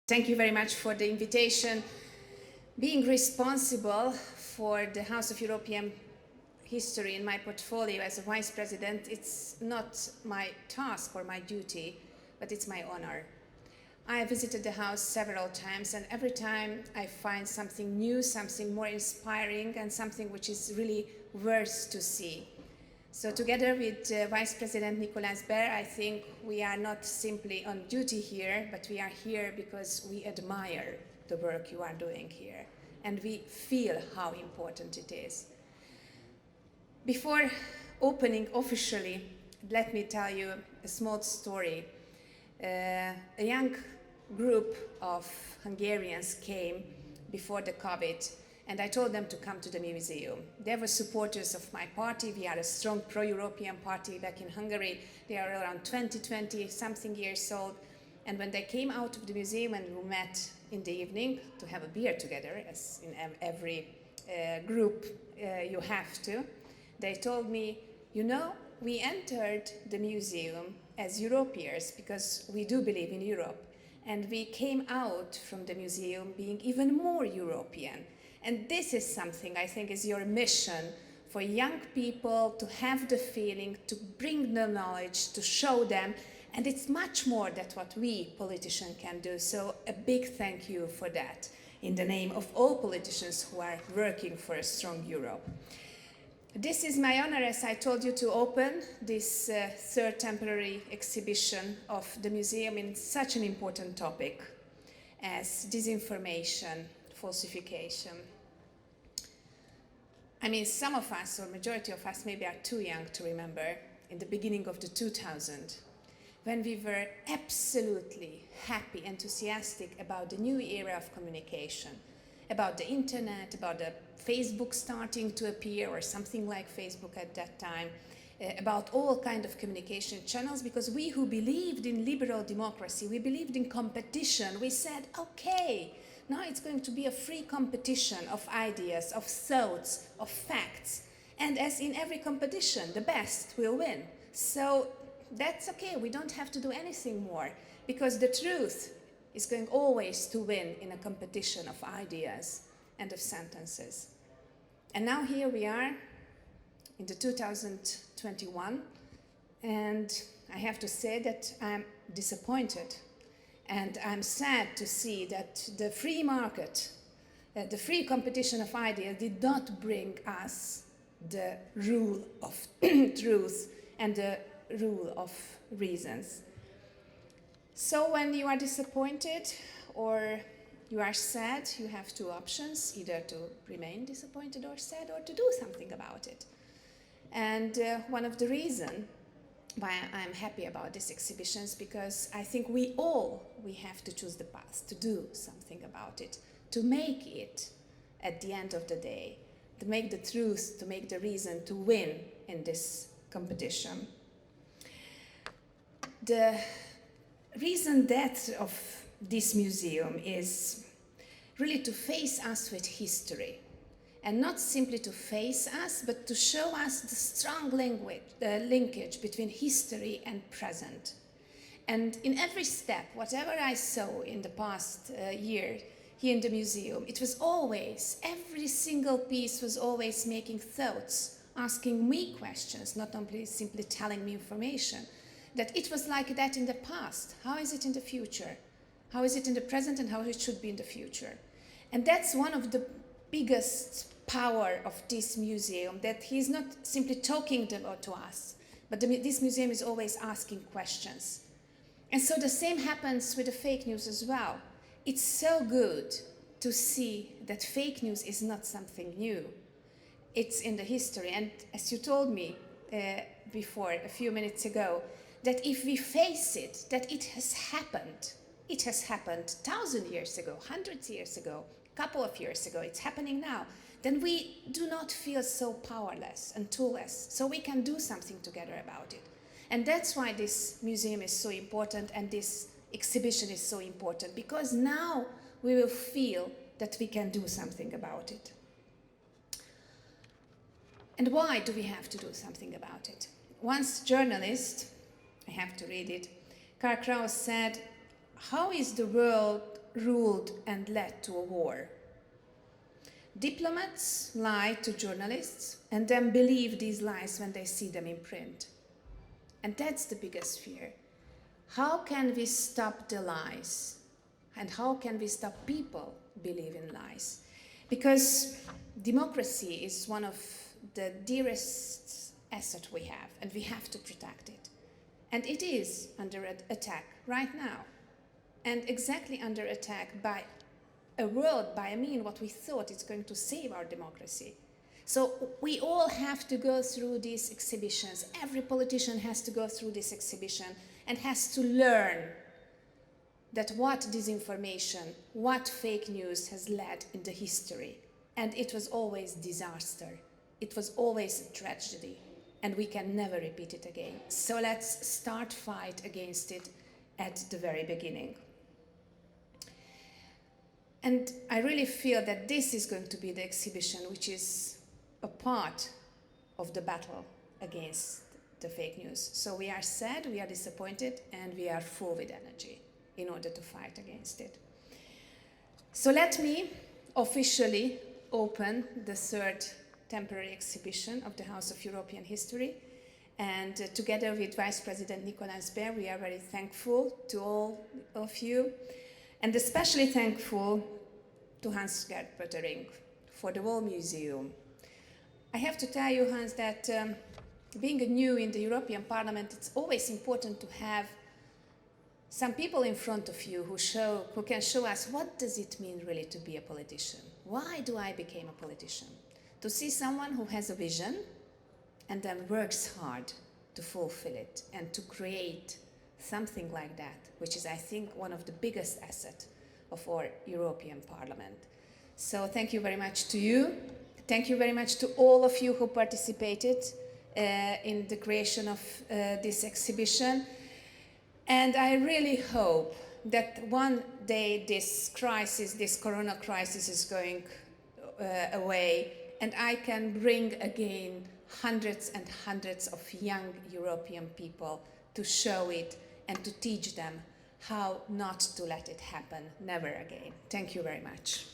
Thank you very much for the invitation. Being responsible for the House of European History in my portfolio as a vice president, it's not my task or my duty, but it's my honor. I visited the House several times, and every time I find something new, something more inspiring, and something which is really worth to see. So together with Vice President Nicolas Baer, I think we are not simply on duty here, but we are here because we admire the work you are doing here, and we feel how important it is. Before opening officially, let me tell you a small story. A young group of Hungarians came before the COVID, and I told them to come to the museum. They were supporters of my party. We are a strong pro-European party back in Hungary. They are around 20-something years old. And when they came out of the museum and we met in the evening to have a beer together, as in every group you have to, they told me, you know, we entered the museum as Europeans because we do believe in Europe. And we came out from the museum being even more European. And this is something I think is your mission for young people to have the feeling, to bring the knowledge, to show them. And it's much more than what we politicians can do. So a big thank you for that in the name of all politicians who are working for a strong Europe. This is my honor, as I told you, to open this third temporary exhibition of the museum in such an important topic as disinformation, falsification. I mean, some of us, or majority of us, maybe are too young to remember in the beginning of the 2000s, when we were absolutely happy, enthusiastic about the new era of communication, about the internet, about the Facebook starting to appear, or something like Facebook at that time, about all kinds of communication channels, because we who believed in liberal democracy, we believed in competition, we said, okay, now it's going to be a free competition of ideas, of thoughts, of facts. And as in every competition, the best will win. So that's okay, we don't have to do anything more, because the truth is going always to win in a competition of ideas and of sentences. And now here we are in the 2021, and I have to say that I'm disappointed. And I'm sad to see that the free market, the free competition of ideas did not bring us the rule of truth and the rule of reasons. So when you are disappointed or you are sad, you have two options, either to remain disappointed or sad, or to do something about it. And one of the reasons why I'm happy about this exhibition is because I think we have to choose the path, to do something about it, to make it, at the end of the day, to make the truth, to make the reason to win in this competition. The reason that of this museum is really to face us with history. And not simply to face us, but to show us the strong linkage between history and present. And in every step, whatever I saw in the past year here in the museum, it was always, every single piece was always making thoughts, asking me questions, not only simply telling me information. That it was like that in the past. How is it in the future? How is it in the present, and how it should be in the future? And that's one of the biggest power of this museum, that he's not simply talking to us, but this museum is always asking questions. And so the same happens with the fake news as well. It's so good to see that fake news is not something new. It's in the history. And as you told me before, a few minutes ago, that if we face it, that it has happened 1,000 years ago, hundreds of years ago, couple of years ago, it's happening now, then we do not feel so powerless and toolless, so we can do something together about it. And that's why this museum is so important and this exhibition is so important, because now we will feel that we can do something about it. And why do we have to do something about it? Once journalist, I have to read it, Karl Kraus said, how is the world ruled and led to a war. Diplomats lie to journalists and then believe these lies when they see them in print. And that's the biggest fear. How can we stop the lies? And how can we stop people believing lies? Because democracy is one of the dearest assets we have, and we have to protect it. And it is under attack right now. And exactly under attack by a world, by what we thought is going to save our democracy. So we all have to go through these exhibitions. Every politician has to go through this exhibition and has to learn that what disinformation, what fake news has led in the history. And it was always disaster. It was always a tragedy. And we can never repeat it again. So let's start fight against it at the very beginning. And I really feel that this is going to be the exhibition which is a part of the battle against the fake news. So we are sad, we are disappointed, and we are full with energy in order to fight against it. So let me officially open the third temporary exhibition of the House of European History. And together with Vice President Nicolas Baer, we are very thankful to all of you. And especially thankful to Hans-Gert Pöttering for the whole museum. I have to tell you, Hans, that being new in the European Parliament, it's always important to have some people in front of you who can show us what does it mean really to be a politician. Why do I become a politician? To see someone who has a vision and then works hard to fulfill it and to create something like that, which is, I think, one of the biggest assets of our European Parliament. So thank you very much to you. Thank you very much to all of you who participated in the creation of this exhibition. And I really hope that one day this crisis, this corona crisis, is going away, and I can bring again hundreds and hundreds of young European people to show it and to teach them how not to let it happen never again. Thank you very much.